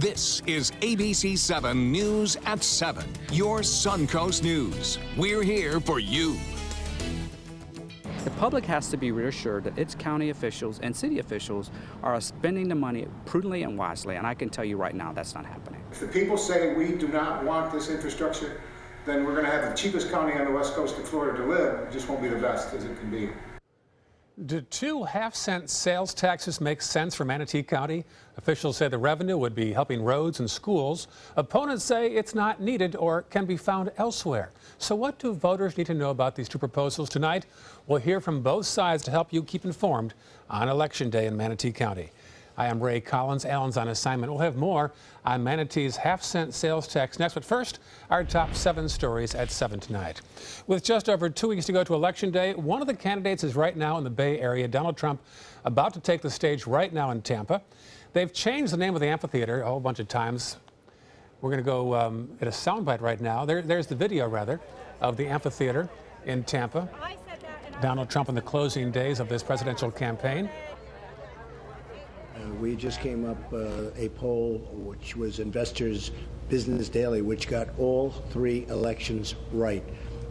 This is ABC7 News at 7, your Suncoast News. We're here for you. The public has to be reassured that its county officials and city officials are spending the money prudently and wisely, and I can tell you right now that's not happening. If the people say we do not want this infrastructure, then we're going to have the cheapest county on the west coast of Florida to live. It just won't be the best as it can be. Do 2 half-cent sales taxes make sense for Manatee County? Officials say the revenue would be helping roads and schools. Opponents say it's not needed or can be found elsewhere. So what do voters need to know about these 2 proposals tonight? We'll hear from both sides to help you keep informed on Election Day in Manatee County. I am Ray Collins. Alan's on assignment. We'll have more on Manatee's half-cent sales tax next. But first, our top 7 stories at 7 tonight. With just over 2 weeks to go to Election Day, one of the candidates is right now in the Bay Area, Donald Trump, about to take the stage right now in Tampa. They've changed the name of the amphitheater a whole bunch of times. We're going to go at a soundbite right now. There's the video, rather, of the amphitheater in Tampa. Donald Trump in the closing days of this presidential campaign. We just came up a poll, which was Investors Business Daily, which got all 3 elections right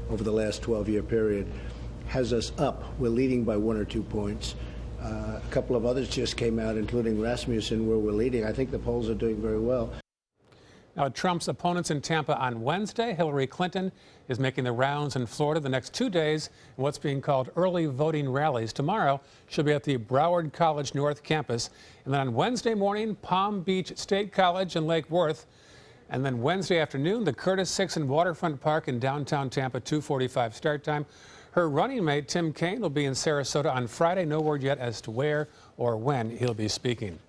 over the last 12-year period, has us up. We're leading by 1 or 2 points. A couple of others just came out, including Rasmussen, where we're leading. I think the polls are doing very well. Now, Trump's opponents in Tampa on Wednesday. Hillary Clinton is making the rounds in Florida the next 2 days in what's being called early voting rallies. Tomorrow, she'll be at the Broward College North campus. And then on Wednesday morning, Palm Beach State College in Lake Worth. And then Wednesday afternoon, the Curtis Sixon Waterfront Park in downtown Tampa, 2:45 start time. Her running mate, Tim Kaine, will be in Sarasota on Friday. No word yet as to where or when he'll be speaking.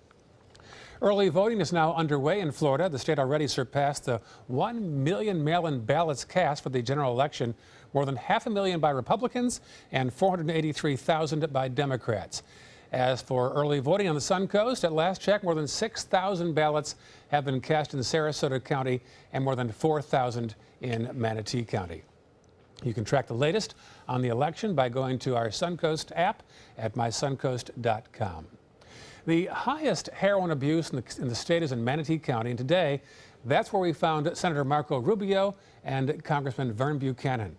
Early voting is now underway in Florida. The state already surpassed the 1 million mail-in ballots cast for the general election, more than 500,000 by Republicans and 483,000 by Democrats. As for early voting on the Suncoast, at last check, more than 6,000 ballots have been cast in Sarasota County and more than 4,000 in Manatee County. You can track the latest on the election by going to our Suncoast app at mysuncoast.com. The highest heroin abuse in the state is in Manatee County, and today, that's where we found Senator Marco Rubio and Congressman Vern Buchanan.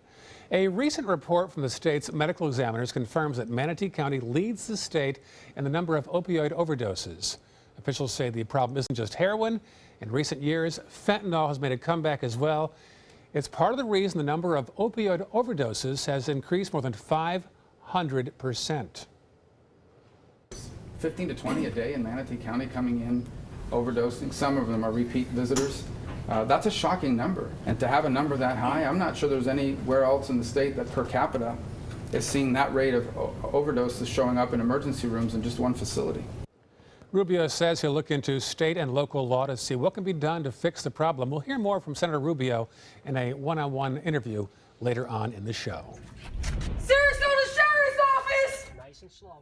A recent report from the state's medical examiners confirms that Manatee County leads the state in the number of opioid overdoses. Officials say the problem isn't just heroin. In recent years, fentanyl has made a comeback as well. It's part of the reason the number of opioid overdoses has increased more than 500%. 15 to 20 a day in Manatee County coming in, overdosing. Some of them are repeat visitors. That's a shocking number. And to have a number that high, I'm not sure there's anywhere else in the state that per capita is seeing that rate of overdoses showing up in emergency rooms in just one facility. Rubio says he'll look into state and local law to see what can be done to fix the problem. We'll hear more from Senator Rubio in a one-on-one interview later on in the show. Sarasota Sheriff's Office! Nice and slow.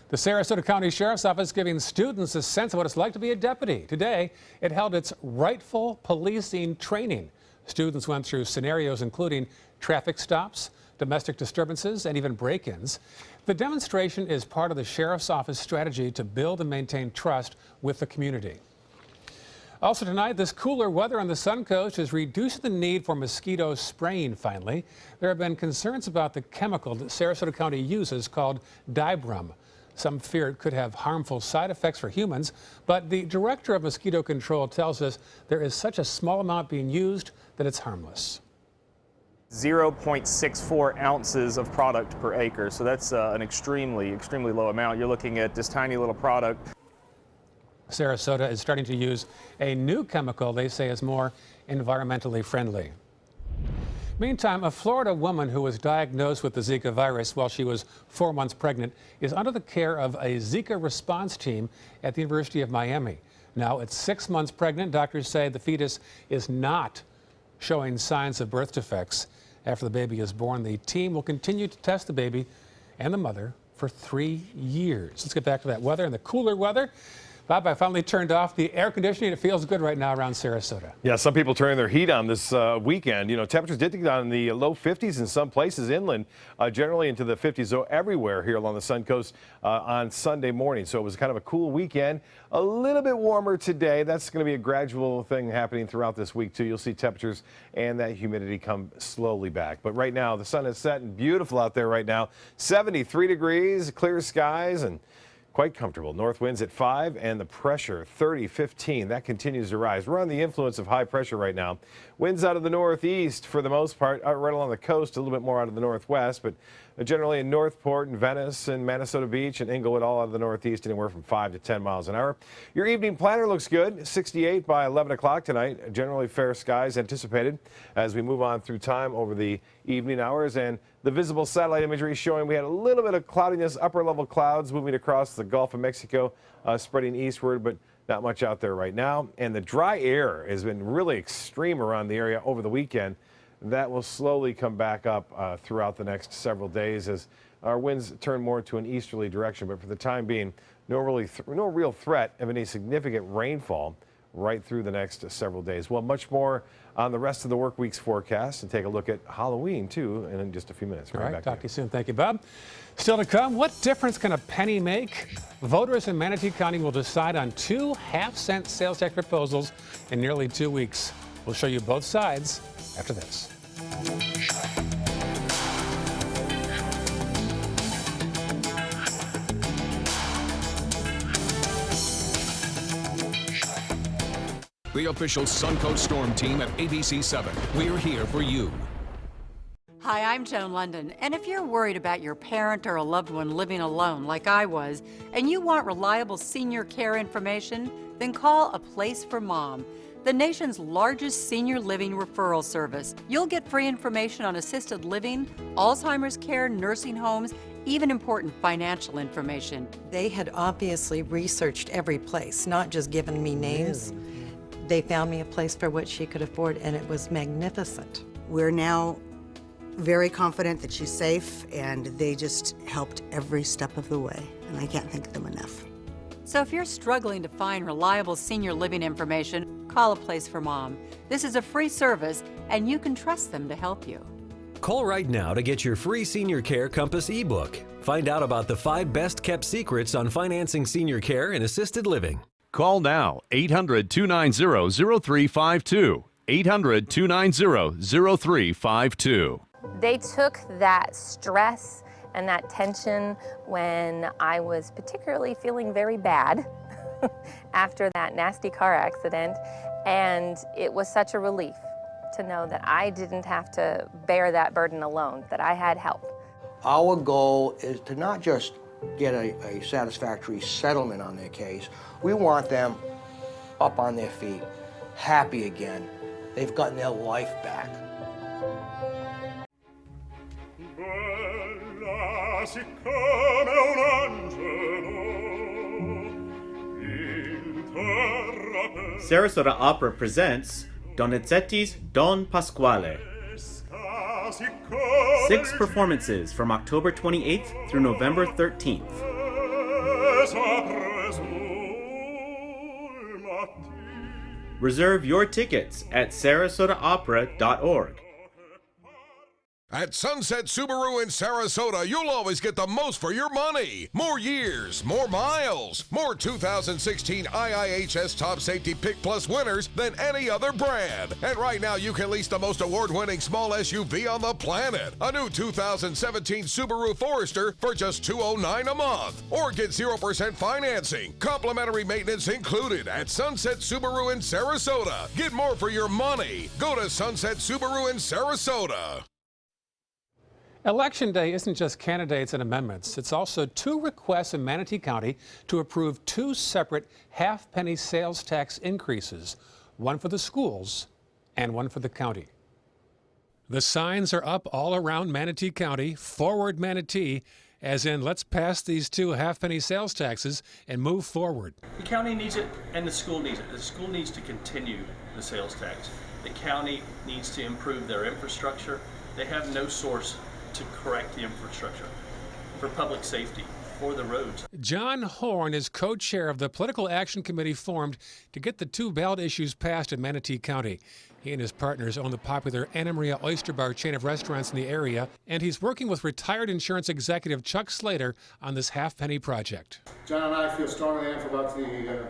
The Sarasota County Sheriff's Office giving students a sense of what it's like to be a deputy. Today, it held its rightful policing training. Students went through scenarios including traffic stops, domestic disturbances, and even break-ins. The demonstration is part of the Sheriff's Office strategy to build and maintain trust with the community. Also tonight, this cooler weather on the Suncoast is reducing the need for mosquito spraying finally. There have been concerns about the chemical that Sarasota County uses called dibrum. Some fear it could have harmful side effects for humans, but the director of mosquito control tells us there is such a small amount being used that it's harmless. 0.64 ounces of product per acre, so that's an extremely low amount. You're looking at this tiny little product. Sarasota is starting to use a new chemical they say is more environmentally friendly. Meantime, a Florida woman who was diagnosed with the Zika virus while she was 4 months pregnant is under the care of a Zika response team at the University of Miami. Now, at 6 months pregnant, doctors say the fetus is not showing signs of birth defects. After the baby is born, the team will continue to test the baby and the mother for 3 years. Let's get back to that weather and the cooler weather. Bob, I finally turned off the air conditioning. It feels good right now around Sarasota. Yeah, some people turning their heat on this weekend. You know, temperatures did get down in the low 50s in some places inland, generally into the 50s, though, everywhere here along the Sun Coast on Sunday morning. So it was kind of a cool weekend. A little bit warmer today. That's going to be a gradual thing happening throughout this week, too. You'll see temperatures and that humidity come slowly back. But right now, the sun is set and beautiful out there right now. 73 degrees, clear skies, and quite comfortable. North winds at 5 and the pressure 30-15. That continues to rise. We're on the influence of high pressure right now. Winds out of the northeast for the most part, right along the coast, a little bit more out of the northwest, but generally in Northport and Venice and Manasota Beach and Inglewood, all out of the northeast, anywhere from 5 to 10 miles an hour. Your evening planner looks good. 68 by 11 o'clock tonight. Generally fair skies anticipated as we move on through time over the evening hours. And the visible satellite imagery showing we had a little bit of cloudiness, upper level clouds moving across the Gulf of Mexico, spreading eastward, but not much out there right now. And the dry air has been really extreme around the area over the weekend. That will slowly come back up throughout the next several days as our winds turn more to an easterly direction. But for the time being, no real threat of any significant rainfall right through the next several days. Well, much more on the rest of the work week's forecast, and take a look at Halloween, too, in just a few minutes. All right, talk to you soon. Thank you, Bob. Still to come, what difference can a penny make? Voters in Manatee County will decide on 2 half-cent sales tax proposals in nearly 2 weeks. We'll show you both sides after this. The official Suncoast Storm team at ABC7. We're here for you. Hi, I'm Joan London, and if you're worried about your parent or a loved one living alone like I was, and you want reliable senior care information, then call A Place for Mom, the nation's largest senior living referral service. You'll get free information on assisted living, Alzheimer's care, nursing homes, even important financial information. They had obviously researched every place, not just given me names. They found me a place for what she could afford, and it was magnificent. We're now very confident that she's safe, and they just helped every step of the way, and I can't thank them enough. So if you're struggling to find reliable senior living information, call A Place for Mom. This is a free service, and you can trust them to help you. Call right now to get your free Senior Care Compass ebook. Find out about the 5 best-kept secrets on financing senior care and assisted living. Call now, 800-290-0352. 800-290-0352. They took that stress and that tension when I was particularly feeling very bad after that nasty car accident, and it was such a relief to know that I didn't have to bear that burden alone, that I had help. Our goal is to not just get a satisfactory settlement on their case. We want them up on their feet, happy again. They've gotten their life back. Sarasota Opera presents Donizetti's Don Pasquale. 6 performances from October 28th through November 13th. Reserve your tickets at sarasotaopera.org. At Sunset Subaru in Sarasota, you'll always get the most for your money. More years, more miles, more 2016 IIHS Top Safety Pick Plus winners than any other brand. And right now, you can lease the most award-winning small SUV on the planet. A new 2017 Subaru Forester for just $209 a month. Or get 0% financing. Complimentary maintenance included at Sunset Subaru in Sarasota. Get more for your money. Go to Sunset Subaru in Sarasota. Election Day isn't just candidates and amendments. It's also 2 requests in Manatee County to approve 2 separate half-penny sales tax increases, one for the schools and one for the county. The signs are up all around Manatee County, Forward Manatee, as in let's pass these 2 half-penny sales taxes and move forward. The county needs it and the school needs it. The school needs to continue the sales tax. The county needs to improve their infrastructure. They have no source to correct the infrastructure for public safety. for the roads. John Horn is co-chair of the Political Action Committee formed to get the two ballot issues passed in Manatee County. He and his partners own the popular Anna Maria Oyster Bar chain of restaurants in the area, and he's working with retired insurance executive Chuck Slater on this halfpenny project. John and I feel strongly enough about the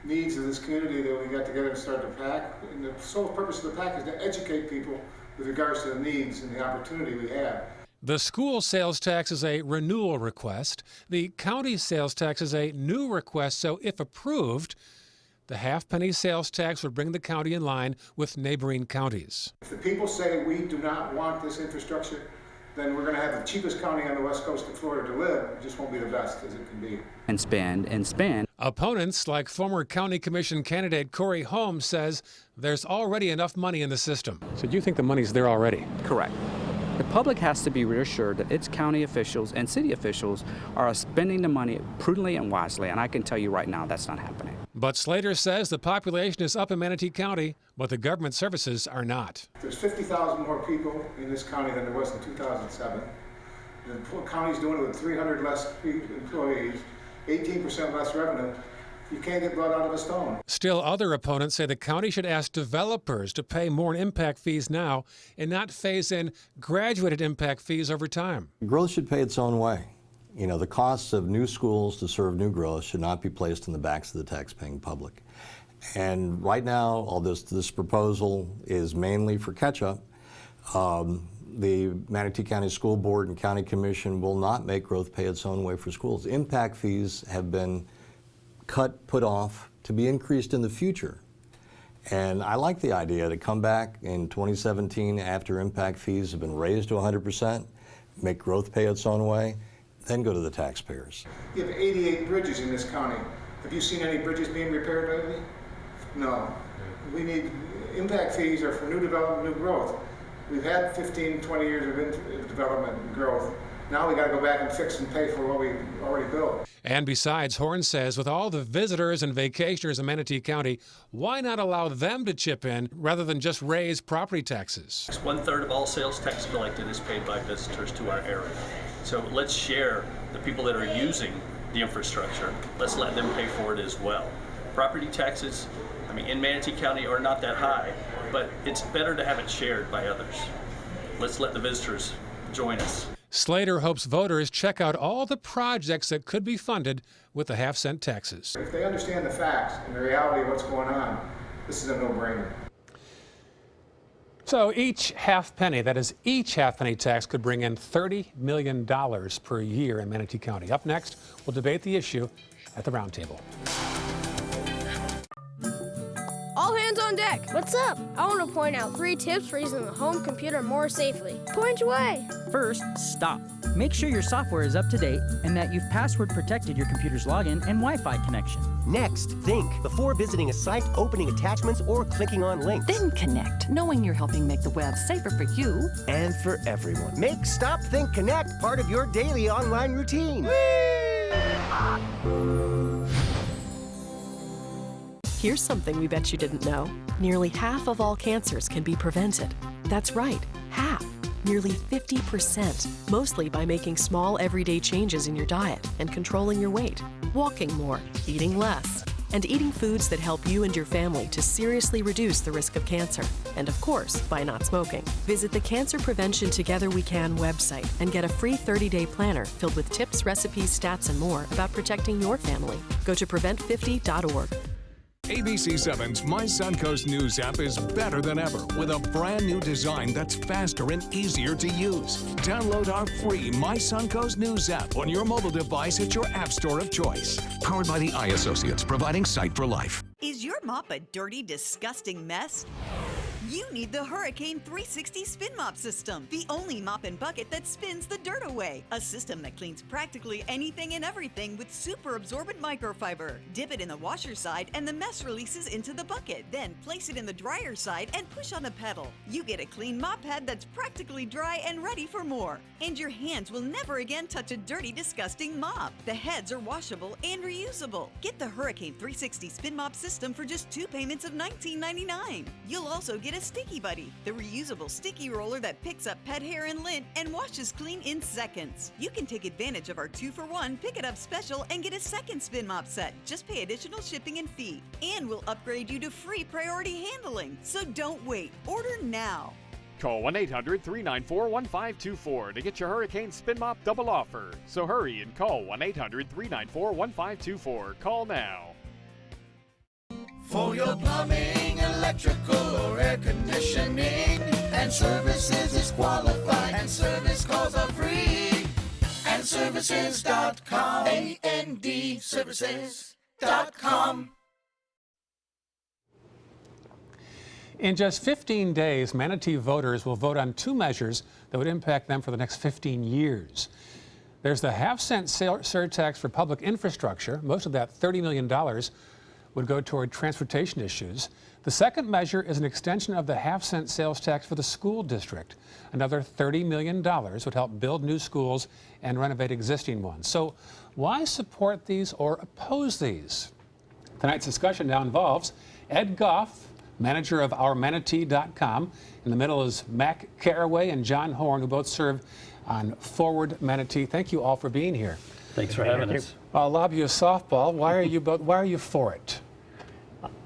needs of this community that we got together and started the PAC. And the sole purpose of the PAC is to educate people with regards to the needs and the opportunity we have. The school sales tax is a renewal request. The county sales tax is a new request, so if approved, the halfpenny sales tax would bring the county in line with neighboring counties. If the people say we do not want this infrastructure, then we're going to have the cheapest county on the west coast of Florida to live. It just won't be the best as it can be. And spend and spend. Opponents, like former county commission candidate Corey Holmes, says there's already enough money in the system. So you think the money's there already? Correct. The public has to be reassured that its county officials and city officials are spending the money prudently and wisely, and I can tell you right now that's not happening. But Slater says the population is up in Manatee County, but the government services are not. There's 50,000 more people in this county than there was in 2007. The county's doing it with 300 less employees, 18% less revenue. You can't get blood out of a stone. Still, other opponents say the county should ask developers to pay more in impact fees now and not phase in graduated impact fees over time. Growth should pay its own way. You know, the costs of new schools to serve new growth should not be placed in the backs of the tax-paying public. And right now, all this proposal is mainly for catch-up. The Manatee County School Board and County Commission will not make growth pay its own way for schools. Impact fees have been put off to be increased in the future. And I like the idea to come back in 2017 after impact fees have been raised to 100%, make growth pay its own way, then go to the taxpayers. You have 88 bridges in this county. Have you seen any bridges being repaired lately? No. We need, impact fees are for new development, new growth. We've had 15, 20 years of development and growth. Now we got to go back and fix and pay for what we already built. And besides, Horn says, with all the visitors and vacationers in Manatee County, why not allow them to chip in rather than just raise property taxes? 1/3 of all sales tax collected is paid by visitors to our area. So let's share the people that are using the infrastructure. Let's let them pay for it as well. Property taxes, I mean, in Manatee County are not that high, but it's better to have it shared by others. Let's let the visitors join us. Slater hopes voters check out all the projects that could be funded with the half-cent taxes. If they understand the facts and the reality of what's going on, this is a no-brainer. So each halfpenny, that is each halfpenny tax, could bring in $30 million per year in Manatee County. Up next, we'll debate the issue at the roundtable. All hands on deck. What's up? I want to point out 3 tips for using the home computer more safely. Point away. First, stop. Make sure your software is up to date and that you've password protected your computer's login and Wi-Fi connection. Next, think before visiting a site, opening attachments, or clicking on links. Then connect, knowing you're helping make the web safer for you and for everyone. Make Stop, Think, Connect part of your daily online routine. Here's something we bet you didn't know. Nearly half of all cancers can be prevented. That's right, half. Nearly 50%, mostly by making small everyday changes in your diet and controlling your weight, walking more, eating less, and eating foods that help you and your family to seriously reduce the risk of cancer. And of course, by not smoking. Visit the Cancer Prevention Together We Can website and get a free 30-day planner filled with tips, recipes, stats, and more about protecting your family. Go to prevent50.org. ABC7's My Suncoast News app is better than ever with a brand new design that's faster and easier to use. Download our free My Suncoast News app on your mobile device at your app store of choice. Powered by the Eye Associates, providing sight for life. Is your mop a dirty, disgusting mess? You need the Hurricane 360 Spin Mop System, the only mop and bucket that spins the dirt away. A system that cleans practically anything and everything with super absorbent microfiber. Dip it in the washer side and the mess releases into the bucket. Then place it in the dryer side and push on the pedal. You get a clean mop pad that's practically dry and ready for more. And your hands will never again touch a dirty, disgusting mop. The heads are washable and reusable. Get the Hurricane 360 Spin Mop System for just 2 payments of $19.99. You'll also get get a Sticky Buddy, the reusable sticky roller that picks up pet hair and lint and washes clean in seconds. You can take advantage of our 2-for-1 Pick It Up special and get a second spin mop set. Just pay additional shipping and fee. And we'll upgrade you to free priority handling. So don't wait. Order now. Call 1-800-394-1524 to get your Hurricane Spin Mop double offer. So hurry and call 1-800-394-1524. Call now. For your plumbing, electrical, or air conditioning, and services is qualified, and service calls are free. And services.com, A-N-D, services.com. In just 15 days, Manatee voters will vote on 2 measures that would impact them for the next 15 years. There's the half-cent surtax for public infrastructure. Most of that, $30 million, would go toward transportation issues. The second measure is an extension of the half-cent sales tax for the school district. Another $30 million would help build new schools and renovate existing ones. So why support these or oppose these? Tonight's discussion now involves Ed Goff, manager of OurManatee.com. In the middle is Mac Carraway and John Horn, who both serve on Forward Manatee. Thank you all for being here. Thanks for having us. I'll lob you a softball. Why are you for it?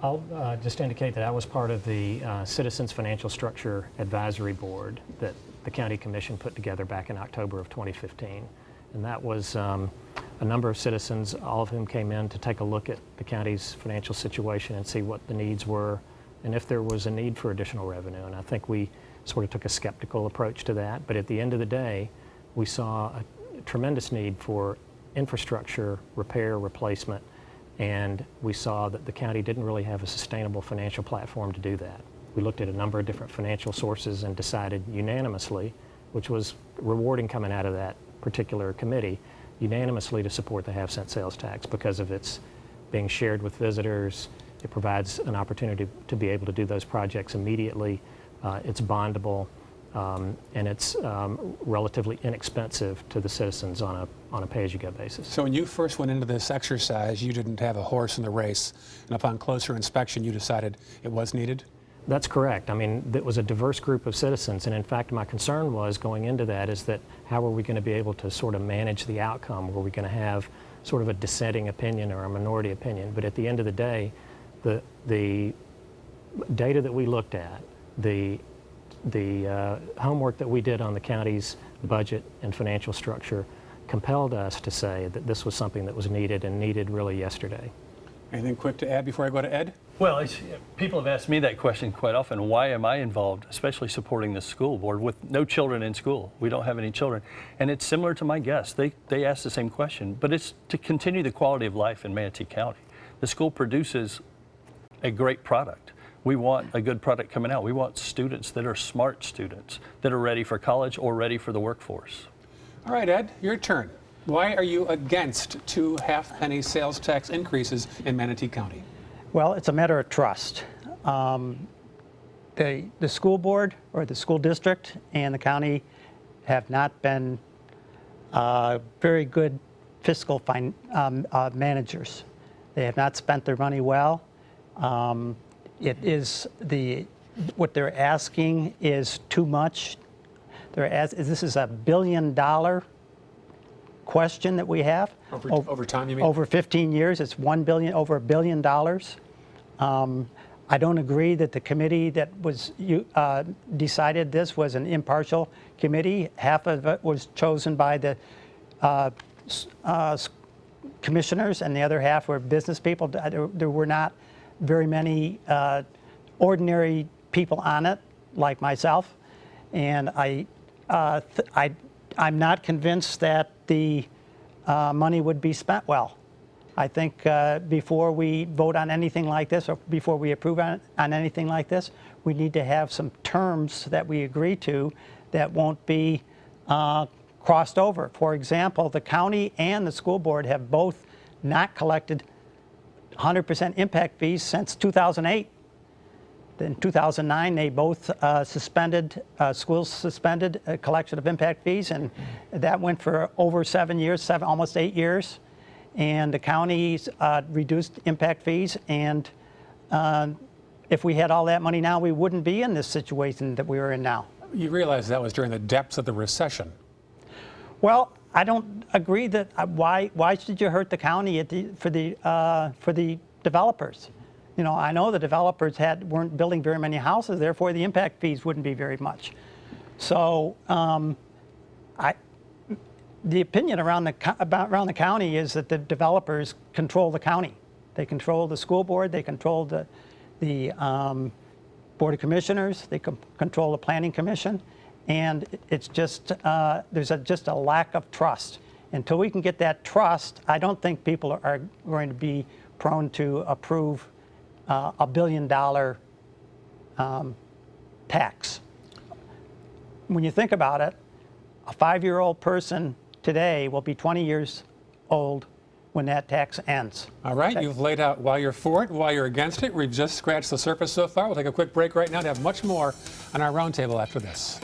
I'll just indicate that I was part of the Citizens Financial Structure Advisory Board that the County Commission put together back in October of 2015. And that was a number of citizens, all of whom came in to take a look at the county's financial situation and see what the needs were and if there was a need for additional revenue. And I think we sort of took a skeptical approach to that. But at the end of the day, we saw a tremendous need for infrastructure repair, replacement, and we saw that the county didn't really have a sustainable financial platform to do that. We looked at a number of different financial sources and decided unanimously, which was rewarding coming out of that particular committee, unanimously to support the half-cent sales tax because of its being shared with visitors. It provides an opportunity to be able to do those projects immediately. It's bondable, and it's relatively inexpensive to the citizens on a pay-as-you-go basis. So when you first went into this exercise, you didn't have a horse in the race, and upon closer inspection, you decided it was needed? That's correct. I mean, it was a diverse group of citizens, and in fact, my concern was going into that is that how are we going to be able to sort of manage the outcome? Were we going to have sort of a dissenting opinion or a minority opinion? But at the end of the day, the data that we looked at, the homework that we did on the county's budget and financial structure compelled us to say that this was something that was needed and needed really yesterday. Anything quick to add before I go to Ed? Well, People have asked me that question quite often. Why am I involved, especially supporting the school board with no children in school? We don't have any children. And it's similar to my guests. They ask the same question, but it's to continue the quality of life in Manatee County. The school produces a great product. We want a good product coming out. We want students that are smart students, that are ready for college or ready for the workforce. All right, Ed, your turn. Why are you against 2 half-penny sales tax increases in Manatee County? Well, it's a matter of trust. The school board or the school district and the county have not been very good fiscal managers. They have not spent their money well. It is what they're asking is too much. This is $1 billion question that we have. Over time, you mean? Over 15 years, it's over $1 billion. I don't agree that the committee that was decided this was an impartial committee. Half of it was chosen by the commissioners, and the other half were business people. There were not very many ordinary people on it, like myself, and I'm not convinced that the money would be spent well. I think before we vote on anything like this, or before we approve on anything like this, we need to have some terms that we agree to that won't be crossed over. For example, the county and the school board have both not collected 100% impact fees since 2008. In 2009, they both schools suspended a collection of impact fees, and that went for over 7 years, almost 8 years. And the counties reduced impact fees, and if we had all that money now, we wouldn't be in this situation that we are in now. You realize that was during the depths of the recession. Well, I don't agree that, why should you hurt the county for the developers? You know, I know the developers weren't building very many houses, therefore the impact fees wouldn't be very much. So the opinion around the county is that the developers control the county. They control the school board, they control the Board of Commissioners, they control the Planning Commission, and it's just, there's just a lack of trust. Until we can get that trust, I don't think people are going to be prone to approve a $1 billion tax. When you think about it, a 5-year-old person today will be 20 years old when that tax ends. All right, you've laid out why you're for it, why you're against it. We've just scratched the surface so far. We'll take a quick break right now to have much more on our roundtable after this.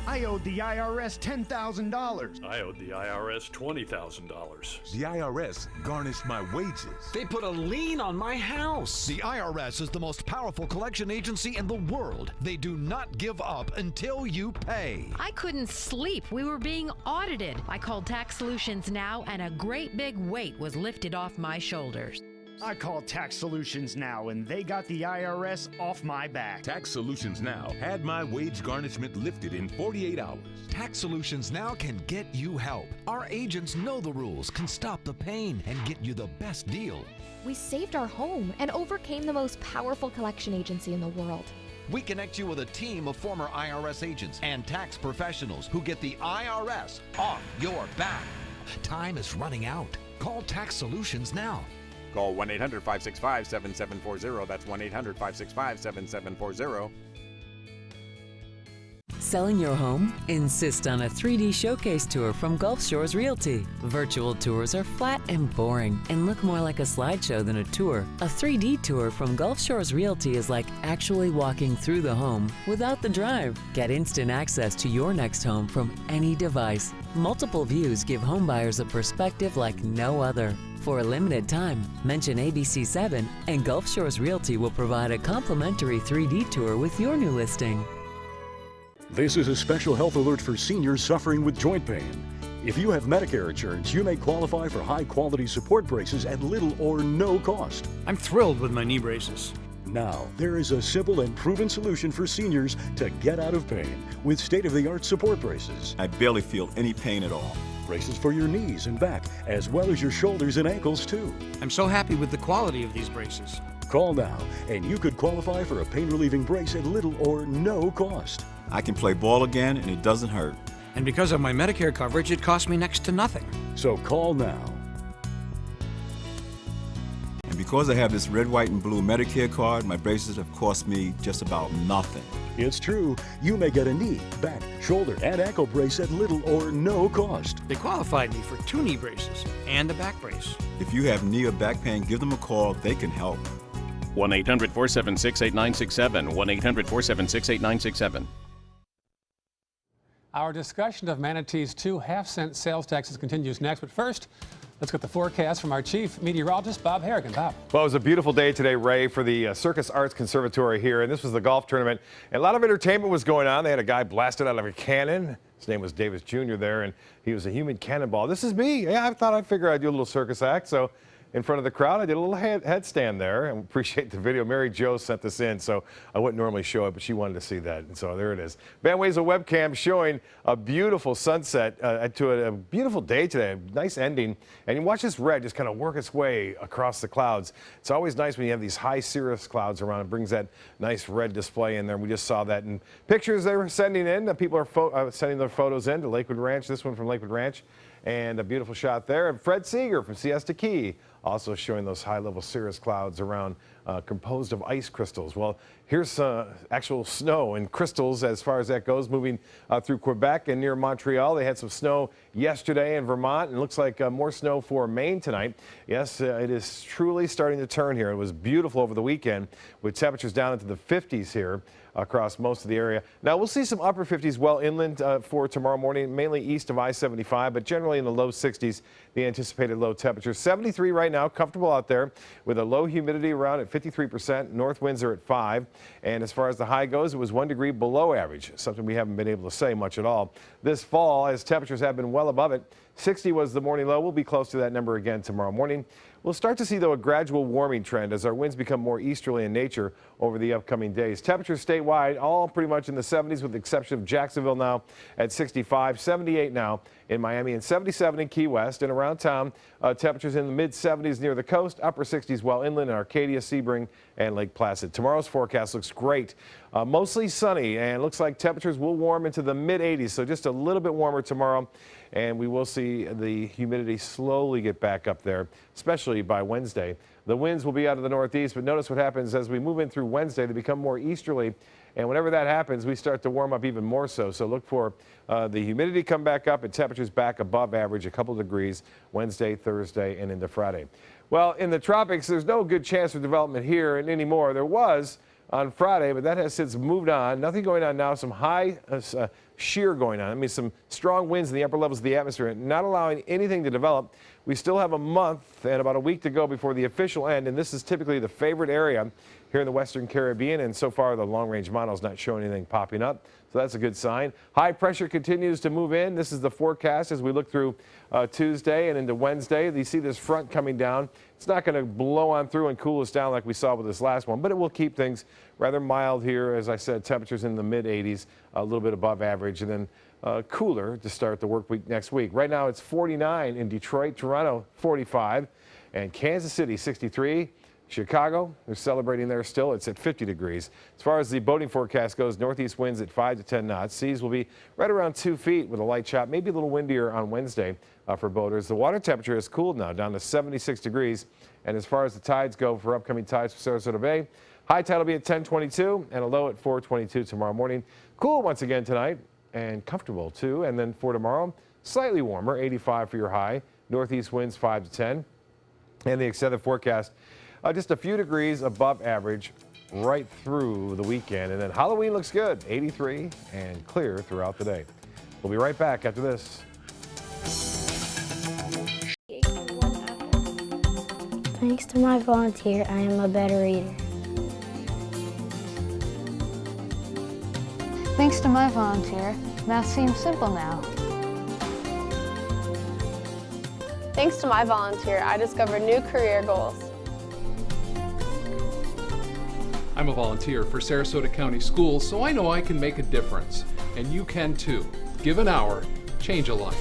I owed the IRS $10,000. I owed the IRS $20,000. The IRS garnished my wages. They put a lien on my house. The IRS is the most powerful collection agency in the world. They do not give up until you pay. I couldn't sleep. We were being audited. I called Tax Solutions Now, and a great big weight was lifted off my shoulders. I called Tax Solutions Now, and they got the IRS off my back. Tax Solutions Now had my wage garnishment lifted in 48 hours. Tax Solutions Now can get you help. Our agents know the rules, can stop the pain, and get you the best deal. We saved our home and overcame the most powerful collection agency in the world. We connect you with a team of former IRS agents and tax professionals who get the IRS off your back. Time is running out. Call Tax Solutions now. Call 1-800-565-7740. That's 1-800-565-7740. Selling your home? Insist on a 3D showcase tour from Gulf Shores Realty. Virtual tours are flat and boring and look more like a slideshow than a tour. A 3D tour from Gulf Shores Realty is like actually walking through the home without the drive. Get instant access to your next home from any device. Multiple views give homebuyers a perspective like no other. For a limited time, mention ABC7 and Gulf Shores Realty will provide a complimentary 3D tour with your new listing. This is a special health alert for seniors suffering with joint pain. If you have Medicare insurance, you may qualify for high-quality support braces at little or no cost. I'm thrilled with my knee braces. Now, there is a simple and proven solution for seniors to get out of pain with state-of-the-art support braces. I barely feel any pain at all. Braces for your knees and back, as well as your shoulders and ankles, too. I'm so happy with the quality of these braces. Call now, and you could qualify for a pain-relieving brace at little or no cost. I can play ball again, and it doesn't hurt. And because of my Medicare coverage, it costs me next to nothing. So call now. And because I have this red, white, and blue Medicare card, my braces have cost me just about nothing. It's true. You may get a knee, back, shoulder, and ankle brace at little or no cost. They qualified me for 2 knee braces and a back brace. If you have knee or back pain, give them a call. They can help. 1-800-476-8967. 1-800-476-8967. Our discussion of Manatee's 2 half-cent sales taxes continues next, but first, let's get the forecast from our chief meteorologist, Bob Harrigan. Bob. Well, it was a beautiful day today, Ray, for the Circus Arts Conservatory here, and this was the golf tournament. And a lot of entertainment was going on. They had a guy blasted out of a cannon. His name was Davis Jr. there, and he was a human cannonball. This is me. Yeah, I thought I'd figure I'd do a little circus act, so in front of the crowd, I did a little headstand there, and appreciate the video. Mary Jo sent this in, so I wouldn't normally show it, but she wanted to see that, and so there it is. Vanways, a webcam showing a beautiful sunset to a beautiful day today, a nice ending, and you watch this red just kind of work its way across the clouds. It's always nice when you have these high cirrus clouds around. It brings that nice red display in there. We just saw that in pictures they were sending in. People are sending their photos in to Lakewood Ranch, this one from Lakewood Ranch, and a beautiful shot there. And Fred Seeger from Siesta Key also showing those high-level cirrus clouds around composed of ice crystals. Well, here's actual snow and crystals as far as that goes, moving through Quebec and near Montreal. They had some snow yesterday in Vermont, and it looks like more snow for Maine tonight. Yes, it is truly starting to turn here. It was beautiful over the weekend with temperatures down into the 50s here across most of the area. Now, we'll see some upper 50s well inland for tomorrow morning, mainly east of I-75, but generally in the low 60s, the anticipated low temperature. 73 right now. now, comfortable out there with a low humidity around at 53%. North winds are at 5. And as far as the high goes, it was 1 degree below average, something we haven't been able to say much at all this fall, as temperatures have been well above it. 60 was the morning low. We'll be close to that number again tomorrow morning. We'll start to see, though, a gradual warming trend as our winds become more easterly in nature over the upcoming days. Temperatures statewide all pretty much in the 70s with the exception of Jacksonville now at 65, 78 now in Miami, and 77 in Key West. And around town, temperatures in the mid-70s near the coast, upper 60s well inland in Arcadia, Sebring, and Lake Placid. Tomorrow's forecast looks great. Mostly sunny, and looks like temperatures will warm into the mid-80s, so just a little bit warmer tomorrow. And we will see the humidity slowly get back up there, especially by Wednesday. The winds will be out of the northeast, but notice what happens as we move in through Wednesday. They become more easterly, and whenever that happens, we start to warm up even more so. So look for the humidity come back up and temperatures back above average, a couple degrees Wednesday, Thursday, and into Friday. Well, in the tropics, there's no good chance for development here and anymore. There was on Friday, but that has since moved on. Nothing going on now. Some high shear going on. I mean, some strong winds in the upper levels of the atmosphere, not allowing anything to develop. We still have a month and about a week to go before the official end, and this is typically the favorite area here in the Western Caribbean, and so far the long-range model is not showing anything popping up, so that's a good sign. High pressure continues to move in. This is the forecast as we look through Tuesday and into Wednesday. You see this front coming down. It's not going to blow on through and cool us down like we saw with this last one, but it will keep things rather mild here. As I said, temperatures in the mid-80s, a little bit above average, and then cooler to start the work week next week. Right now it's 49 in Detroit, Toronto 45, and Kansas City 63. Chicago, they're celebrating there still. It's at 50 degrees. As far as the boating forecast goes, northeast winds at 5 to 10 knots. Seas will be right around 2 feet with a light chop, maybe a little windier on Wednesday for boaters. The water temperature has cooled now down to 76 degrees. And as far as the tides go for upcoming tides for Sarasota Bay, high tide will be at 10:22 and a low at 4:22 tomorrow morning. Cool once again tonight and comfortable too. And then for tomorrow, slightly warmer, 85 for your high. Northeast winds 5 to 10. And the extended forecast, just a few degrees above average right through the weekend. And then Halloween looks good, 83 and clear throughout the day. We'll be right back after this. Thanks to my volunteer, I am a better reader. Thanks to my volunteer, math seems simple now. Thanks to my volunteer, I discovered new career goals. I'm a volunteer for Sarasota County Schools, so I know I can make a difference. And you can too. Give an hour, change a life.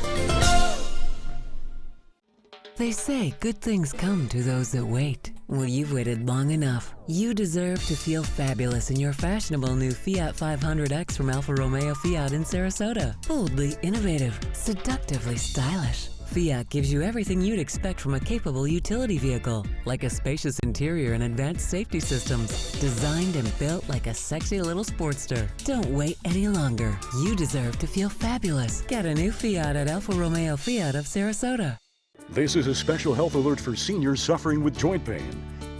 They say good things come to those that wait. Well, you've waited long enough. You deserve to feel fabulous in your fashionable new Fiat 500X from Alfa Romeo Fiat in Sarasota. Boldly innovative, seductively stylish. Fiat gives you everything you'd expect from a capable utility vehicle, like a spacious interior and advanced safety systems, designed and built like a sexy little sportster. Don't wait any longer. You deserve to feel fabulous. Get a new Fiat at Alfa Romeo Fiat of Sarasota. This is a special health alert for seniors suffering with joint pain.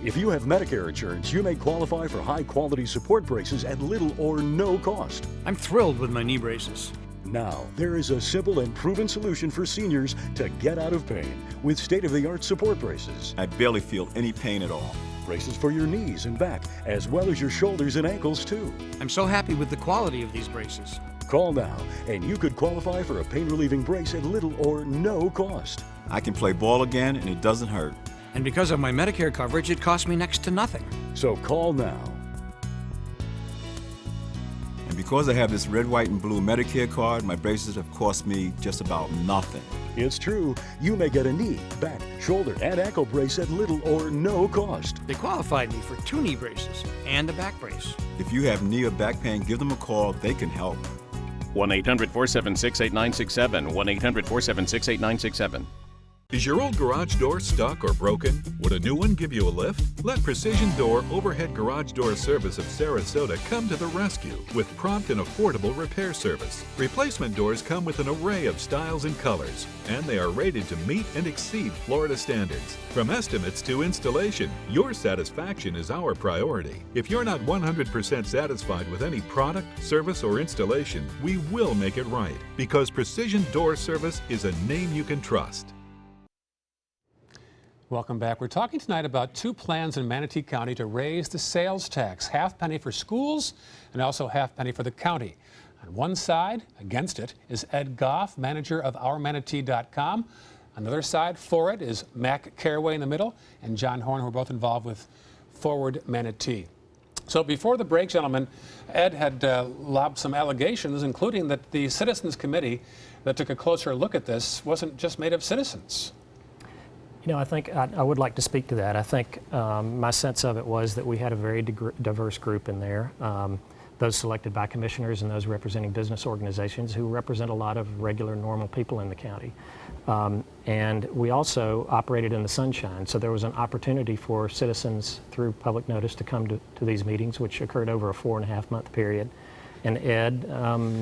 If you have Medicare insurance, you may qualify for high-quality support braces at little or no cost. I'm thrilled with my knee braces. Now, there is a simple and proven solution for seniors to get out of pain with state-of-the-art support braces. I barely feel any pain at all. Braces for your knees and back, as well as your shoulders and ankles, too. I'm so happy with the quality of these braces. Call now, and you could qualify for a pain-relieving brace at little or no cost. I can play ball again, and it doesn't hurt. And because of my Medicare coverage, it costs me next to nothing. So call now. And because I have this red, white, and blue Medicare card, my braces have cost me just about nothing. It's true. You may get a knee, back, shoulder, and ankle brace at little or no cost. They qualified me for 2 knee braces and a back brace. If you have knee or back pain, give them a call. They can help. 1-800-476-8967. 1-800-476-8967. Is your old garage door stuck or broken? Would a new one give you a lift? Let Precision Door Overhead Garage Door Service of Sarasota come to the rescue with prompt and affordable repair service. Replacement doors come with an array of styles and colors, and they are rated to meet and exceed Florida standards. From estimates to installation, your satisfaction is our priority. If you're not 100% satisfied with any product, service, or installation, we will make it right, because Precision Door Service is a name you can trust. Welcome back. We're talking tonight about two plans in Manatee County to raise the sales tax, half penny for schools and also half penny for the county. On one side, against it, is Ed Goff, manager of OurManatee.com. On the other side, for it, is Mac Caraway in the middle and John Horn, who are both involved with Forward Manatee. So before the break, gentlemen, Ed had lobbed some allegations, including that the Citizens Committee that took a closer look at this wasn't just made of citizens. You know, I think I would like to speak to that. I think my sense of it was that we had a very diverse group in there, those selected by commissioners and those representing business organizations who represent a lot of regular, normal people in the county. And we also operated in the sunshine, so there was an opportunity for citizens through public notice to come to these meetings, which occurred over a 4.5-month period. And Ed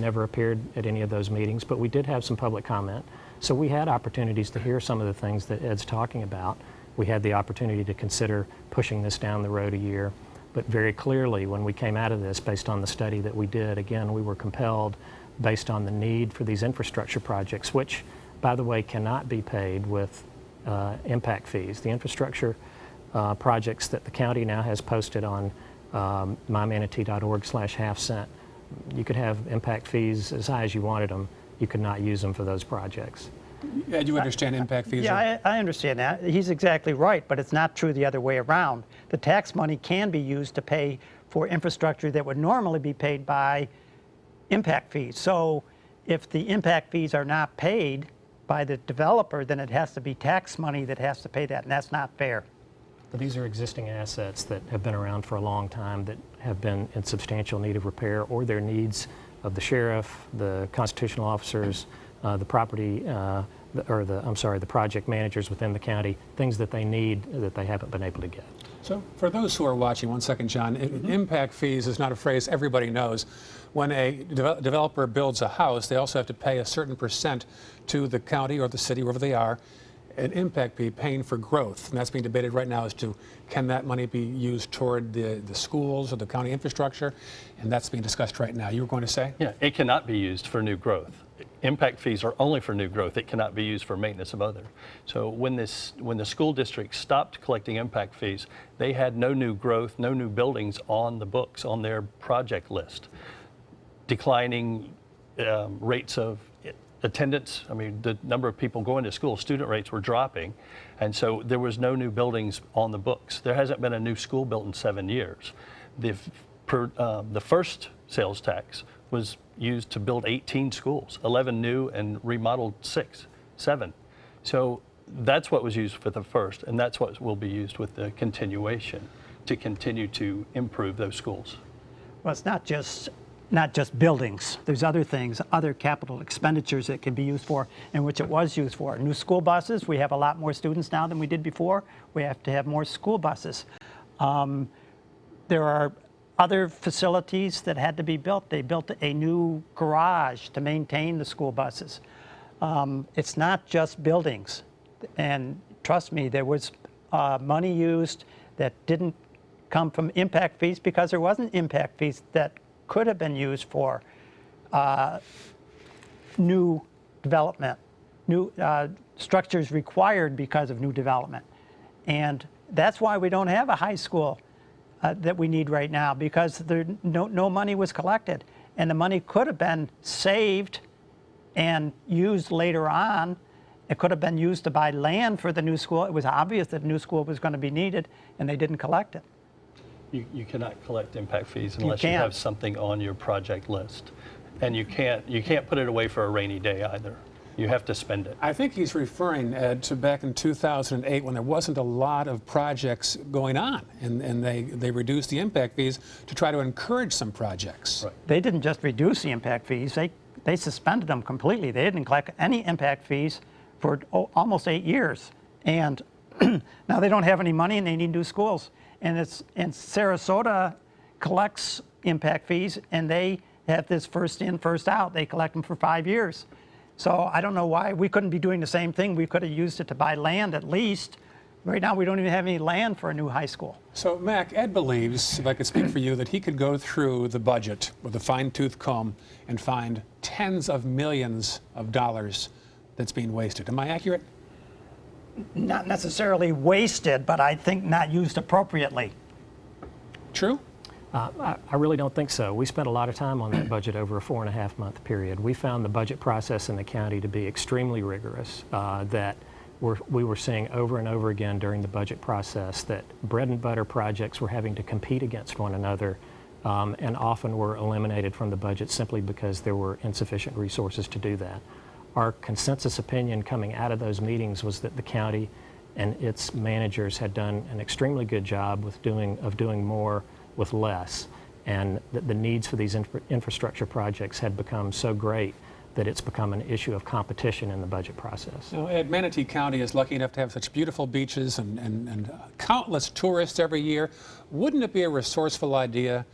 never appeared at any of those meetings, but we did have some public comment. So we had opportunities to hear some of the things that Ed's talking about. We had the opportunity to consider pushing this down the road a year. But very clearly, when we came out of this, based on the study that we did, again, we were compelled, based on the need for these infrastructure projects, which, by the way, cannot be paid with impact fees. The infrastructure projects that the county now has posted on mymanatee.org/half-cent, you could have impact fees as high as you wanted them. You could not use them for those projects. Ed, you understand impact fees? Yeah, I understand that. He's exactly right, but it's not true the other way around. The tax money can be used to pay for infrastructure that would normally be paid by impact fees. So if the impact fees are not paid by the developer, then it has to be tax money that has to pay that, and that's not fair. But these are existing assets that have been around for a long time that have been in substantial need of repair, or their needs of the sheriff, the constitutional officers, the project managers within the county, things that they need that they haven't been able to get. So for those who are watching, one second, John, impact fees is not a phrase everybody knows. When a developer builds a house, they also have to pay a certain percent to the county or the city, wherever they are, an impact fee paying for growth. And that's being debated right now as to can that money be used toward the schools or the county infrastructure? And that's being discussed right now. You were going to say? Yeah, it cannot be used for new growth. Impact fees are only for new growth. It cannot be used for maintenance of other. So when the school district stopped collecting impact fees, they had no new growth, no new buildings on the books, on their project list. Declining rates of attendance, I mean, the number of people going to school, student rates were dropping, and so there was no new buildings on the books. There hasn't been a new school built in 7 years. The first sales tax was used to build 18 schools, 11 new and remodeled 7. So that's what was used for the first, and that's what will be used with the continuation to continue to improve those schools. Well, it's not just buildings. There's other things, other capital expenditures that can be used for, and which it was used for. New school buses, we have a lot more students now than we did before. We have to have more school buses. There are other facilities that had to be built. They built a new garage to maintain the school buses. It's not just buildings. And trust me, there was money used that didn't come from impact fees because there wasn't impact fees that could have been used for new development, new structures required because of new development. And that's why we don't have a high school that we need right now, because no money was collected. And the money could have been saved and used later on. It could have been used to buy land for the new school. It was obvious that a new school was going to be needed, and they didn't collect it. You cannot collect impact fees unless you have something on your project list. And you can't put it away for a rainy day either. You have to spend it. I think he's referring, Ed, to back in 2008 when there wasn't a lot of projects going on, and they reduced the impact fees to try to encourage some projects. Right. They didn't just reduce the impact fees, they suspended them completely. They didn't collect any impact fees for almost 8 years. And now they don't have any money and they need new schools. And Sarasota collects impact fees, and they have this first in, first out. They collect them for 5 years. So I don't know why we couldn't be doing the same thing. We could have used it to buy land at least. Right now we don't even have any land for a new high school. So Mac, Ed believes, if I could speak for you, that he could go through the budget with a fine-tooth comb and find tens of millions of dollars that's being wasted. Am I accurate? not necessarily wasted, but I think not used appropriately. True? I really don't think so. We spent a lot of time on that budget over a 4.5-month period. We found the budget process in the county to be extremely rigorous, that we were seeing over and over again during the budget process that bread and butter projects were having to compete against one another and often were eliminated from the budget simply because there were insufficient resources to do that. Our consensus opinion coming out of those meetings was that the county and its managers had done an extremely good job of doing more with less, and that the needs for these infrastructure projects had become so great that it's become an issue of competition in the budget process. Now, Ed, Manatee County is lucky enough to have such beautiful beaches and countless tourists every year. Wouldn't it be a resourceful idea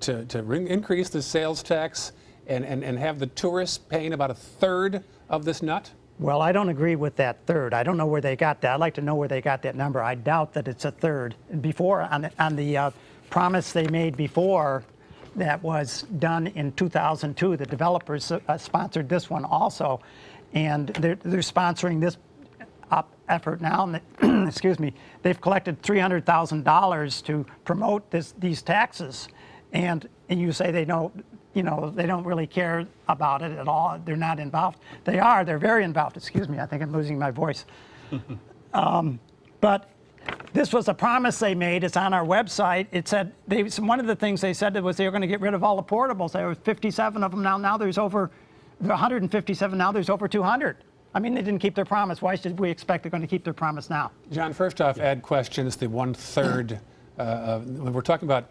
to increase the sales tax and have the tourists paying about 1/3 of this nut? Well, I don't agree with that third. I don't know where they got that. I'd like to know where they got that number. I doubt that it's 1/3. Before, on the promise they made before that was done in 2002, the developers sponsored this one also, and they're sponsoring this effort now. And excuse me, they've collected $300,000 to promote these taxes, and you say they don't. You know, they don't really care about it at all. They're not involved. They are. They're very involved. Excuse me. I think I'm losing my voice. But this was a promise they made. It's on our website. It said one of the things they said was they were going to get rid of all the portables. There were 57 of them now. Now there's over 157. Now there's over 200. I mean, they didn't keep their promise. Why should we expect they're going to keep their promise now? John, first off, Ed questions the 1/3. We're talking about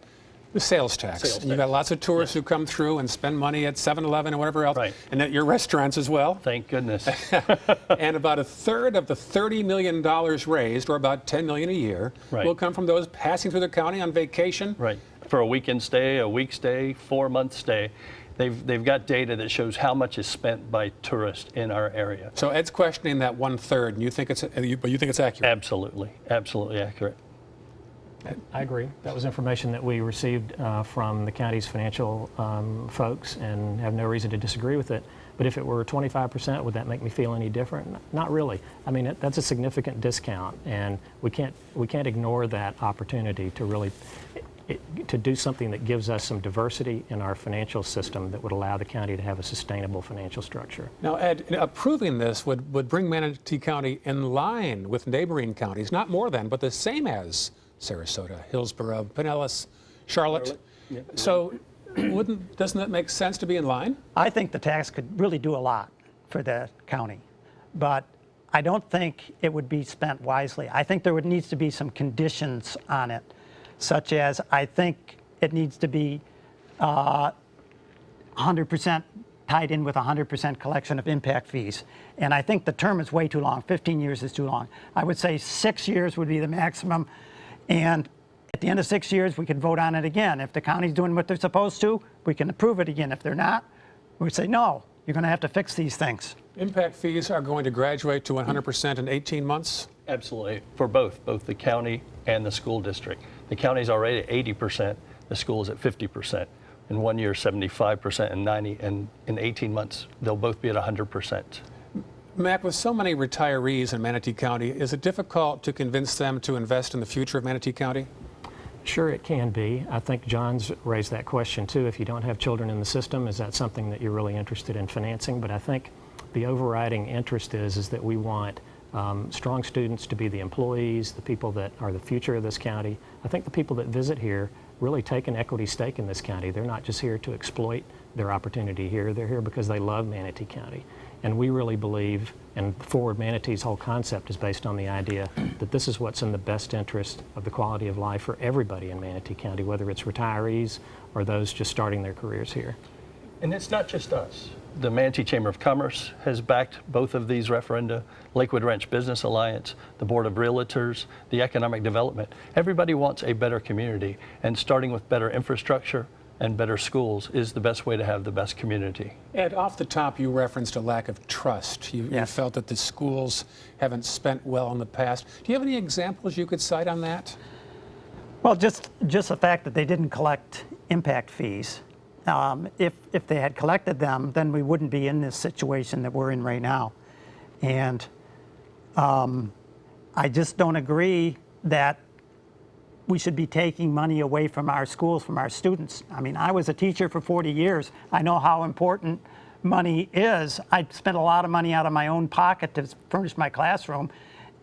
the sales tax. You've got lots of tourists who come through and spend money at 7-Eleven and whatever else, and at your restaurants as well. Thank goodness. And about 1/3 of the $30 million raised, or about $10 million a year, will come from those passing through the county on vacation. Right. For a weekend stay, a week stay, 4-month stay. They've got data that shows how much is spent by tourists in our area. So Ed's questioning that 1/3, and you think it's accurate? Absolutely, absolutely accurate. I agree. That was information that we received from the county's financial folks, and have no reason to disagree with it. But if it were 25%, would that make me feel any different? Not really. I mean, that's a significant discount, and we can't ignore that opportunity to really to do something that gives us some diversity in our financial system that would allow the county to have a sustainable financial structure. Now, Ed, approving this would bring Manatee County in line with neighboring counties, not more than, but the same as Sarasota, Hillsborough, Pinellas, Charlotte. So doesn't that make sense to be in line? I think the tax could really do a lot for the county, but I don't think it would be spent wisely. I think there needs to be some conditions on it, such as I think it needs to be 100% tied in with 100% collection of impact fees. And I think the term is way too long. 15 years is too long. I would say 6 years would be the maximum. And at the end of 6 years, we could vote on it again. If the county's doing what they're supposed to, we can approve it again. If they're not, we say, no, you're going to have to fix these things. Impact fees are going to graduate to 100% in 18 months? Absolutely, for both the county and the school district. The county's already at 80%, the school is at 50%. In 1 year, 75% and 90%, and in 18 months, they'll both be at 100%. Mac, with so many retirees in Manatee County, is it difficult to convince them to invest in the future of Manatee County? Sure, it can be. I think John's raised that question too. If you don't have children in the system, is that something that you're really interested in financing? But I think the overriding interest is that we want strong students to be the employees, the people that are the future of this county. I think the people that visit here really take an equity stake in this county. They're not just here to exploit their opportunity here. They're here because they love Manatee County. And we really believe, and Forward Manatee's whole concept is based on the idea that this is what's in the best interest of the quality of life for everybody in Manatee County, whether it's retirees or those just starting their careers here. And it's not just us. The Manatee Chamber of Commerce has backed both of these referenda, Lakewood Ranch Business Alliance, the Board of Realtors, the Economic Development. Everybody wants a better community, and starting with better infrastructure and better schools is the best way to have the best community. Ed, off the top, you referenced a lack of trust. You felt that the schools haven't spent well in the past. Do you have any examples you could cite on that? Well, just the fact that they didn't collect impact fees. If they had collected them, then we wouldn't be in this situation that we're in right now. And I just don't agree that we should be taking money away from our schools, from our students. I mean, I was a teacher for 40 years. I know how important money is. I spent a lot of money out of my own pocket to furnish my classroom,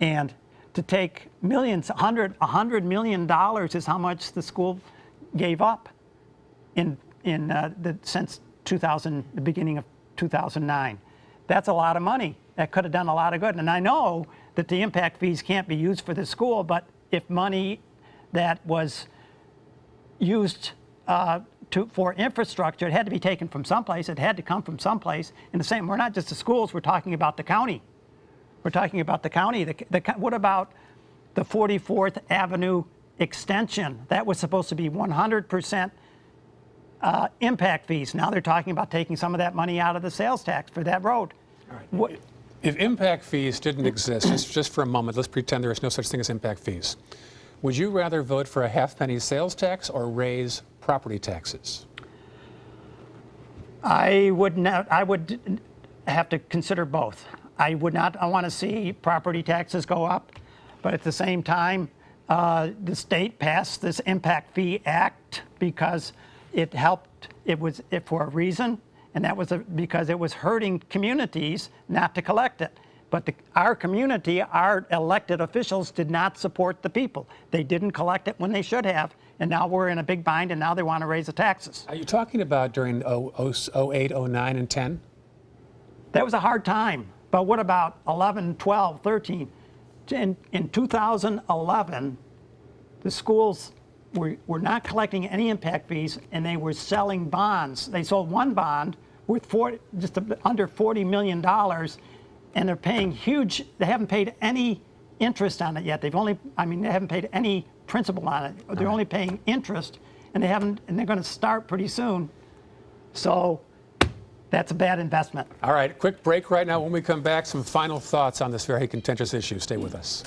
and to take millions, $100 million is how much the school gave up since the beginning of 2009. That's a lot of money. That could have done a lot of good. And I know that the impact fees can't be used for the school, but if money that was used for infrastructure, it had to be taken from someplace. It had to come from someplace. In the same, we're not just the schools. We're talking about the county. We're talking about the county. What about the 44th Avenue extension? That was supposed to be 100% impact fees. Now they're talking about taking some of that money out of the sales tax for that road. All right. If impact fees didn't exist, just for a moment, let's pretend there is no such thing as impact fees. Would you rather vote for a half-penny sales tax or raise property taxes? I would have to consider both. I want to see property taxes go up, but at the same time, the state passed this Impact Fee Act because it helped. It was for a reason, and that was because it was hurting communities not to collect it. But our community, our elected officials did not support the people. They didn't collect it when they should have, and now we're in a big bind, and now they want to raise the taxes. Are you talking about during 08, 09, and 10? That was a hard time. But what about 11, 12, 13? In 2011, the schools were not collecting any impact fees, and they were selling bonds. They sold one bond worth just under $40 million, and they're paying huge. They haven't paid any interest on it yet. They haven't paid any principal on it. They're only paying interest, and they're going to start pretty soon. So that's a bad investment. All right, quick break right now. When we come back, some final thoughts on this very contentious issue. Stay with us.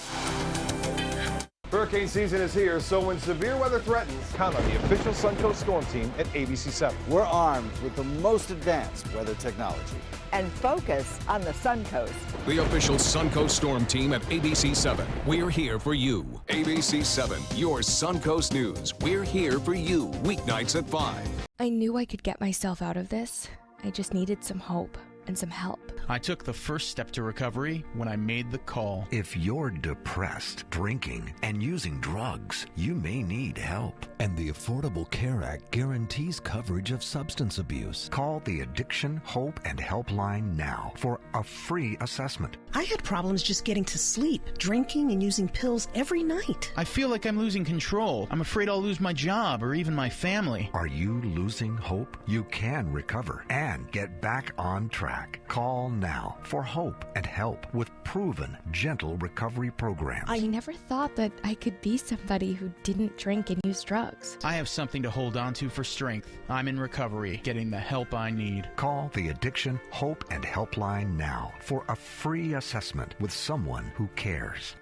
Hurricane season is here, so when severe weather threatens, count on the official Suncoast Storm Team at ABC7. We're armed with the most advanced weather technology. And focus on the Suncoast. The official Suncoast Storm Team at ABC7. We're here for you. ABC7, your Suncoast News. We're here for you, weeknights at 5. I knew I could get myself out of this. I just needed some hope and some help. I took the first step to recovery when I made the call. If you're depressed, drinking, and using drugs, you may need help. And the Affordable Care Act guarantees coverage of substance abuse. Call the Addiction, Hope, and Helpline now for a free assessment. I had problems just getting to sleep, drinking and using pills every night. I feel like I'm losing control. I'm afraid I'll lose my job or even my family. Are you losing hope? You can recover and get back on track. Call now for hope and help with proven, gentle recovery programs. I never thought that I could be somebody who didn't drink and use drugs. I have something to hold on to for strength. I'm in recovery, getting the help I need. Call the Addiction, Hope, and Helpline now for a free assessment with someone who cares.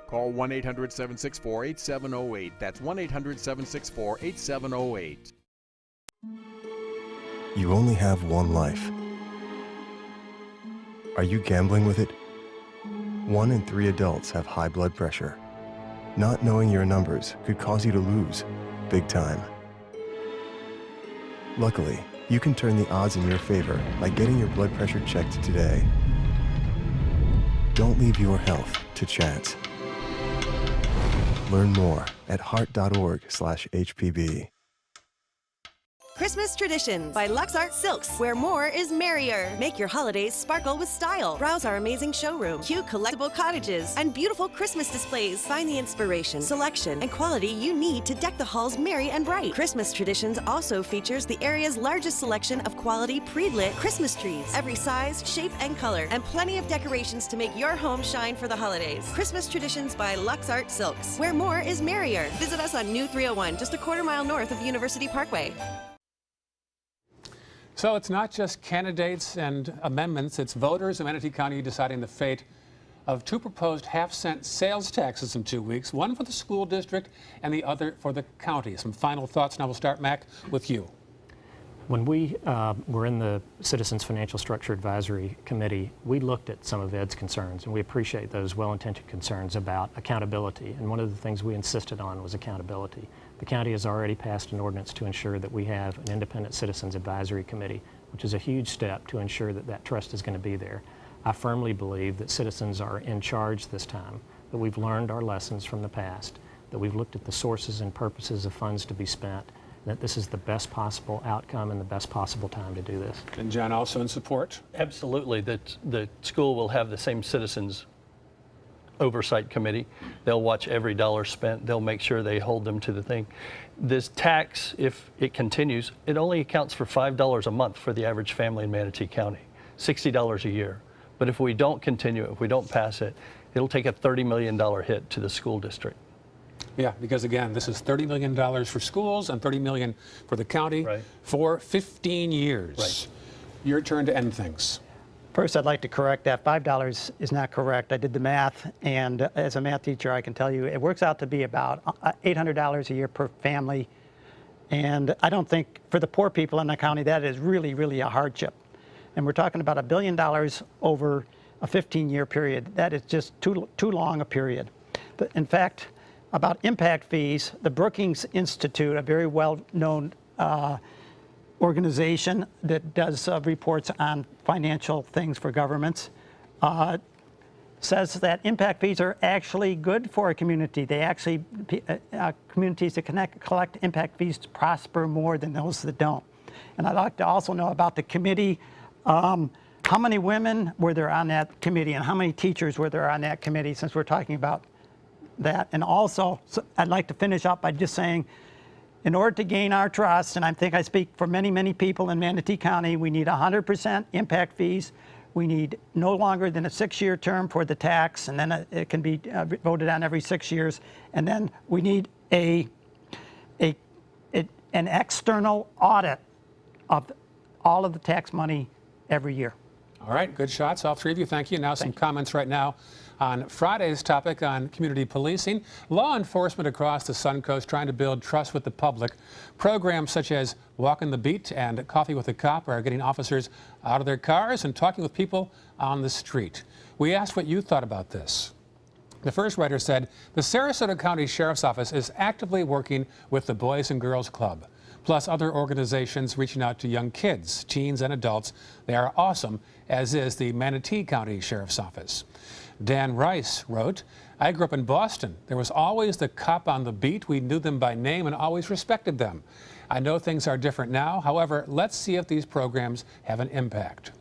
Call 1-800-764-8708. That's 1-800-764-8708. You only have one life. Are you gambling with it? 1 in 3 adults have high blood pressure. Not knowing your numbers could cause you to lose, big time. Luckily, you can turn the odds in your favor by getting your blood pressure checked today. Don't leave your health to chance. Learn more at heart.org/HPB. Christmas Traditions by Lux Art Silks, where more is merrier. Make your holidays sparkle with style. Browse our amazing showroom, cute collectible cottages, and beautiful Christmas displays. Find the inspiration, selection, and quality you need to deck the halls merry and bright. Christmas Traditions also features the area's largest selection of quality pre-lit Christmas trees, every size, shape, and color, and plenty of decorations to make your home shine for the holidays. Christmas Traditions by Lux Art Silks, where more is merrier. Visit us on New 301, just a quarter-mile north of University Parkway. So it's not just candidates and amendments, it's voters of Manatee County deciding the fate of 2 proposed half-cent sales taxes in 2 weeks, one for the school district and the other for the county. Some final thoughts, and I will start, Mac, with you. When we were in the Citizens Financial Structure Advisory Committee, we looked at some of Ed's concerns, and we appreciate those well-intentioned concerns about accountability. And one of the things we insisted on was accountability. The county has already passed an ordinance to ensure that we have an independent Citizens Advisory Committee, which is a huge step to ensure that that trust is going to be there. I firmly believe that citizens are in charge this time, that we've learned our lessons from the past, that we've looked at the sources and purposes of funds to be spent, that this is the best possible outcome and the best possible time to do this. And John, also in support? Absolutely. The school will have the same citizens oversight committee. They'll watch every dollar spent. They'll make sure they hold them to the thing. This tax, if it continues, it only accounts for $5 a month for the average family in Manatee County, $60 a year. But if we don't continue it, if we don't pass it, it'll take a $30 million hit to the school district. Yeah, because again, this is $30 million for schools and $30 million for the county for 15 years. Right. Your turn to end things. First, I'd like to correct that. $5 is not correct. I did the math, and as a math teacher, I can tell you it works out to be about $800 a year per family. And I don't think, for the poor people in the county, that is really, really a hardship. And we're talking about $1 billion over a 15-year period. That is just too long a period. In fact, about impact fees, the Brookings Institute, a very well-known organization that does reports on financial things for governments, says that impact fees are actually good for a community. They actually, communities that collect impact fees prosper more than those that don't. And I'd like to also know about the committee. How many women were there on that committee, and how many teachers were there on that committee, since we're talking about that? And also, I'd like to finish up by just saying, in order to gain our trust, and I think I speak for many, many people in Manatee County, we need 100% impact fees. We need no longer than a 6-year term for the tax, and then it can be voted on every 6 years. And then we need an external audit of all of the tax money every year. All right, good shots, all three of you. Thank you. Now some comments right now on Friday's topic on community policing. Law enforcement across the Suncoast trying to build trust with the public. Programs such as Walking the Beat and Coffee with a Cop are getting officers out of their cars and talking with people on the street. We asked what you thought about this. The first writer said, the Sarasota County Sheriff's Office is actively working with the Boys and Girls Club, plus other organizations reaching out to young kids, teens, and adults. They are awesome, as is the Manatee County Sheriff's Office. Dan Rice wrote, I grew up in Boston. There was always the cop on the beat. We knew them by name and always respected them. I know things are different now. However, let's see if these programs have an impact.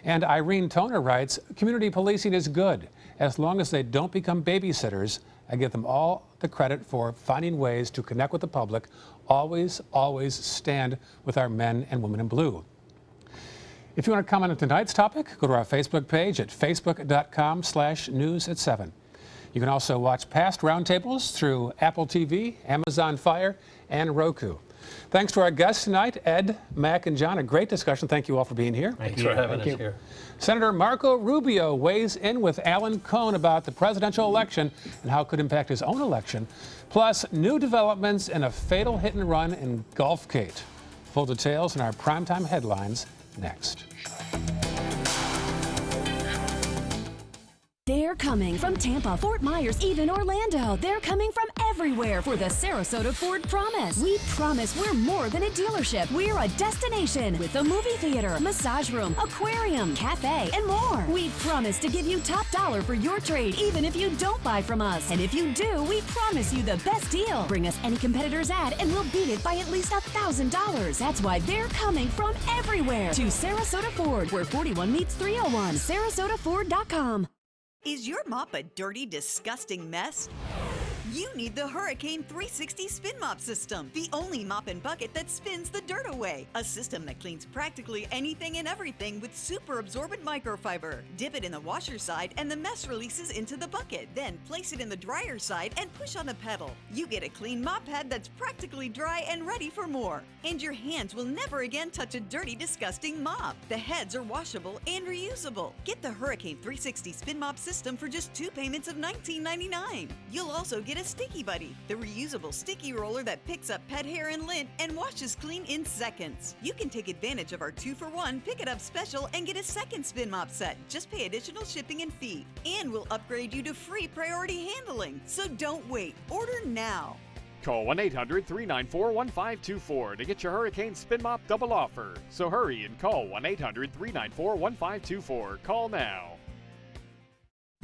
And Irene Toner writes, community policing is good, as long as they don't become babysitters. I give them all the credit for finding ways to connect with the public. Always, always stand with our men and women in blue. If you want to comment on tonight's topic, go to our Facebook page at facebook.com/news7. You can also watch past roundtables through Apple TV, Amazon Fire, and Roku. Thanks to our guests tonight, Ed, Mac, and John. A great discussion. Thank you all for being here. Thanks for having us here. Senator Marco Rubio weighs in with Alan Cohn about the presidential election and how it could impact his own election. Plus, new developments in a fatal hit and run in Gulfgate. Full details in our primetime headlines next. They're coming from Tampa, Fort Myers, even Orlando. They're coming from everywhere for the Sarasota Ford Promise. We promise we're more than a dealership. We're a destination with a movie theater, massage room, aquarium, cafe, and more. We promise to give you top dollar for your trade, even if you don't buy from us. And if you do, we promise you the best deal. Bring us any competitor's ad and we'll beat it by at least $1,000. That's why they're coming from everywhere to Sarasota Ford, where 41 meets 301. SarasotaFord.com. Is your mop a dirty, disgusting mess? You need the Hurricane 360 Spin Mop System, the only mop and bucket that spins the dirt away. A system that cleans practically anything and everything with super absorbent microfiber. Dip it in the washer side and the mess releases into the bucket. Then place it in the dryer side and push on the pedal. You get a clean mop pad that's practically dry and ready for more. And your hands will never again touch a dirty, disgusting mop. The heads are washable and reusable. Get the Hurricane 360 Spin Mop System for just 2 payments of $19.99. You'll also get get a Sticky Buddy, the reusable sticky roller that picks up pet hair and lint and washes clean in seconds. You can take advantage of our 2-for-1 Pick It Up special and get a second spin mop set. Just pay additional shipping and fee. And we'll upgrade you to free priority handling. So don't wait. Order now. Call 1-800-394-1524 to get your Hurricane Spin Mop double offer. So hurry and call 1-800-394-1524. Call now.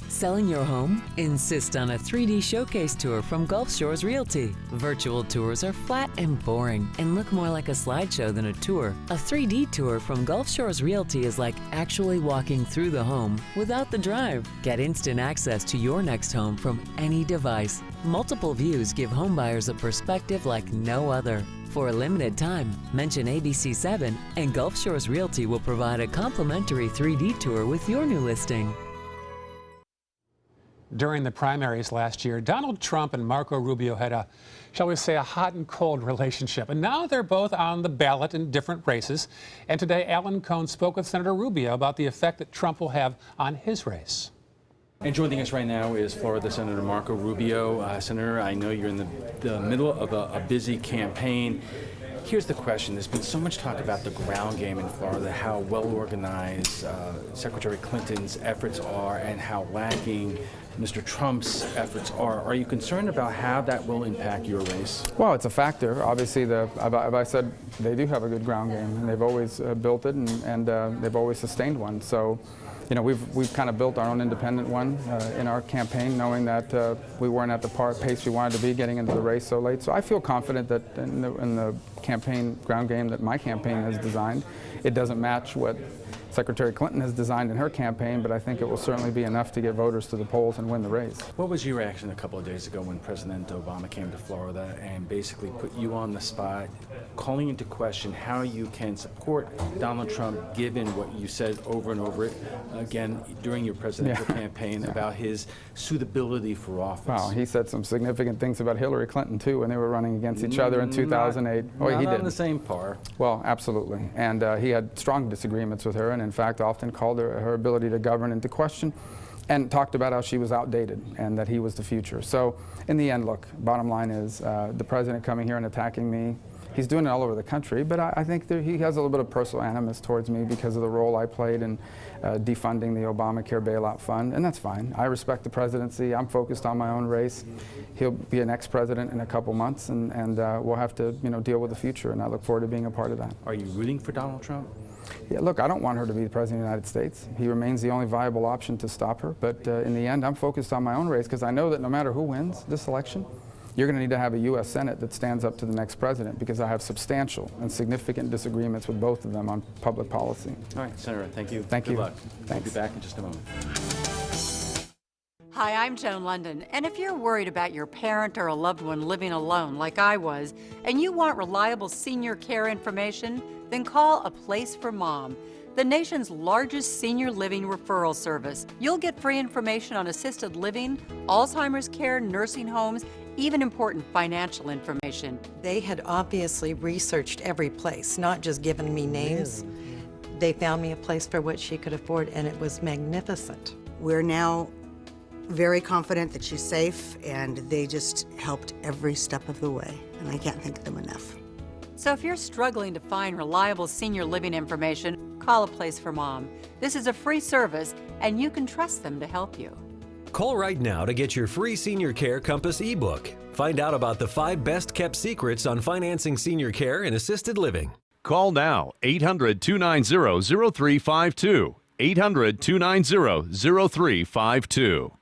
Selling your home? Insist on a 3D showcase tour from Gulf Shores Realty. Virtual tours are flat and boring and look more like a slideshow than a tour. A 3D tour from Gulf Shores Realty is like actually walking through the home without the drive. Get instant access to your next home from any device. Multiple views give homebuyers a perspective like no other. For a limited time, mention ABC7 and Gulf Shores Realty will provide a complimentary 3D tour with your new listing. During the primaries last year, Donald Trump and Marco Rubio had a, shall we say, a hot and cold relationship. And now they're both on the ballot in different races. And today, Alan Cohn spoke with Senator Rubio about the effect that Trump will have on his race. And joining us right now is Florida Senator Marco Rubio. Senator, I know you're in the middle of a busy campaign. Here's the question. There's been so much talk about the ground game in Florida, how well organized Secretary Clinton's efforts are and how lacking Mr. Trump's efforts are. Are you concerned about how that will impact your race? Well, it's a factor. Obviously, I said they do have a good ground game, and they've always built it, and they've always sustained one. So, you know, we've kind of built our own independent one in our campaign, knowing that we weren't at the pace we wanted to be getting into the race so late. So I feel confident that in the campaign ground game that my campaign has designed, it doesn't match what Secretary Clinton has designed in her campaign, but I think it will certainly be enough to get voters to the polls and win the race. What was your reaction a couple of days ago when President Obama came to Florida and basically put you on the spot, calling into question how you can support Donald Trump given what you said over and over again during your presidential campaign about his suitability for office? Wow, he said some significant things about Hillary Clinton too when they were running against each other in 2008. Not he did. On the same par. Well, absolutely. And he had strong disagreements with her, and in fact often called her ability to govern into question, and talked about how she was outdated and that he was the future. So in the end, look, bottom line is the president coming here and attacking me, he's doing it all over the country, but I think he has a little bit of personal animus towards me because of the role I played in defunding the Obamacare bailout fund, and that's fine. I respect the presidency. I'm focused on my own race. He'll be an ex-president in a couple months, and we'll have to deal with the future, and I look forward to being a part of that. Are you rooting for Donald Trump? Yeah, look, I don't want her to be the President of the United States. He remains the only viable option to stop her, but in the end, I'm focused on my own race because I know that no matter who wins this election, you're going to need to have a U.S. Senate that stands up to the next president because I have substantial and significant disagreements with both of them on public policy. All right, Senator, thank you. Thank you. Good luck. Thanks. We'll be back in just a moment. Hi, I'm Joan London, and if you're worried about your parent or a loved one living alone like I was, and you want reliable senior care information, then call A Place for Mom, the nation's largest senior living referral service. You'll get free information on assisted living, Alzheimer's care, nursing homes, even important financial information. They had obviously researched every place, not just given me names. They found me a place for what she could afford, and it was magnificent. We're now very confident that she's safe, and they just helped every step of the way, and I can't thank them enough. So if you're struggling to find reliable senior living information, call A Place for Mom. This is a free service, and you can trust them to help you. Call right now to get your free Senior Care Compass ebook. Find out about the 5 best-kept secrets on financing senior care and assisted living. Call now, 800-290-0352. 800-290-0352.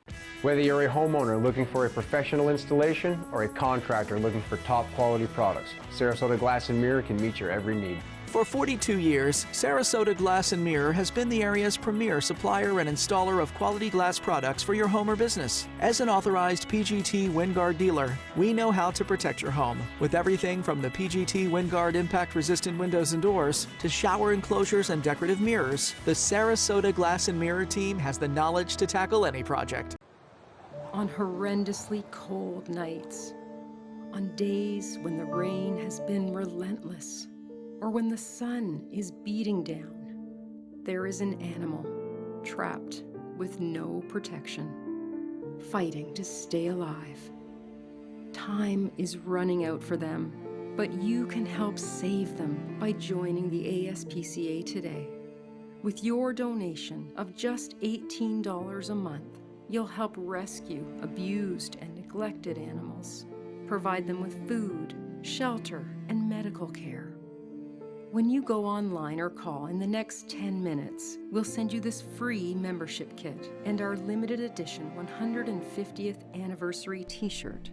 Whether you're a homeowner looking for a professional installation or a contractor looking for top quality products, Sarasota Glass and Mirror can meet your every need. For 42 years, Sarasota Glass and Mirror has been the area's premier supplier and installer of quality glass products for your home or business. As an authorized PGT WindGuard dealer, we know how to protect your home with everything from the PGT WindGuard impact-resistant windows and doors to shower enclosures and decorative mirrors. The Sarasota Glass and Mirror team has the knowledge to tackle any project. On horrendously cold nights, on days when the rain has been relentless, or when the sun is beating down, there is an animal trapped with no protection, fighting to stay alive. Time is running out for them, but you can help save them by joining the ASPCA today. With your donation of just $18 a month, you'll help rescue abused and neglected animals, provide them with food, shelter, and medical care. When you go online or call in the next 10 minutes, we'll send you this free membership kit and our limited edition 150th anniversary t-shirt.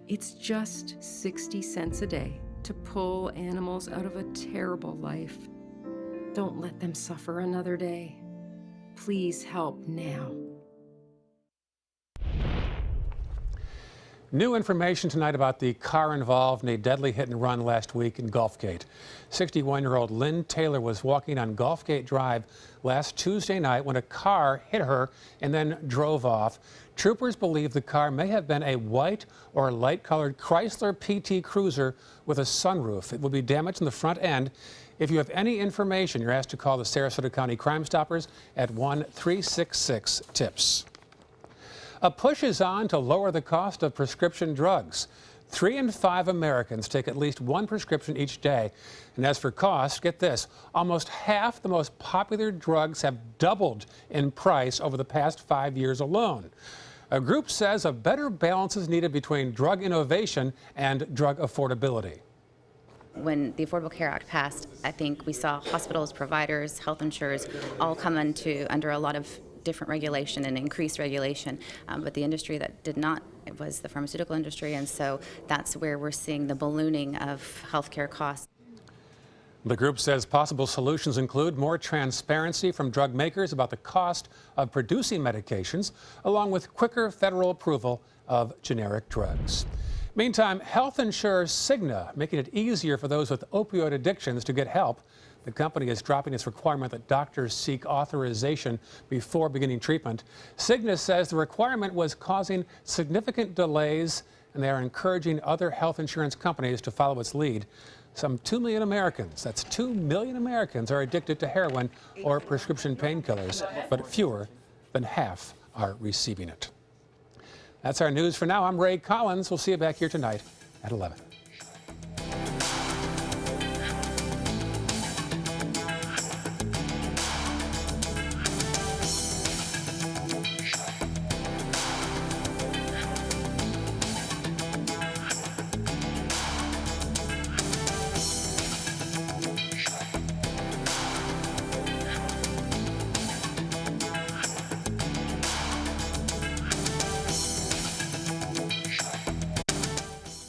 It's just 60 cents a day to pull animals out of a terrible life. Don't let them suffer another day. Please help now. New information tonight about the car involved in a deadly hit and run last week in Gulfgate. 61-year-old Lynn Taylor was walking on Gulfgate Drive last Tuesday night when a car hit her and then drove off. Troopers believe the car may have been a white or light-colored Chrysler PT Cruiser with a sunroof. It will be damaged in the front end. If you have any information, you're asked to call the Sarasota County Crime Stoppers at 1-366-TIPS. A push is on to lower the cost of prescription drugs. 3 in 5 Americans take at least one prescription each day. And as for cost, get this, almost half the most popular drugs have doubled in price over the past 5 years alone. A group says a better balance is needed between drug innovation and drug affordability. When the Affordable Care Act passed, I think we saw hospitals, providers, health insurers all come under a lot of different regulation and increased regulation, but the industry that did not was the pharmaceutical industry, and so that's where we're seeing the ballooning of healthcare costs. The group says possible solutions include more transparency from drug makers about the cost of producing medications, along with quicker federal approval of generic drugs. Meantime, health insurer Cigna making it easier for those with opioid addictions to get help. The company is dropping its requirement that doctors seek authorization before beginning treatment. Cigna says the requirement was causing significant delays, and they are encouraging other health insurance companies to follow its lead. Some 2 million Americans, that's 2 million Americans, are addicted to heroin or prescription painkillers, but fewer than half are receiving it. That's our news for now. I'm Ray Collins. We'll see you back here tonight at 11.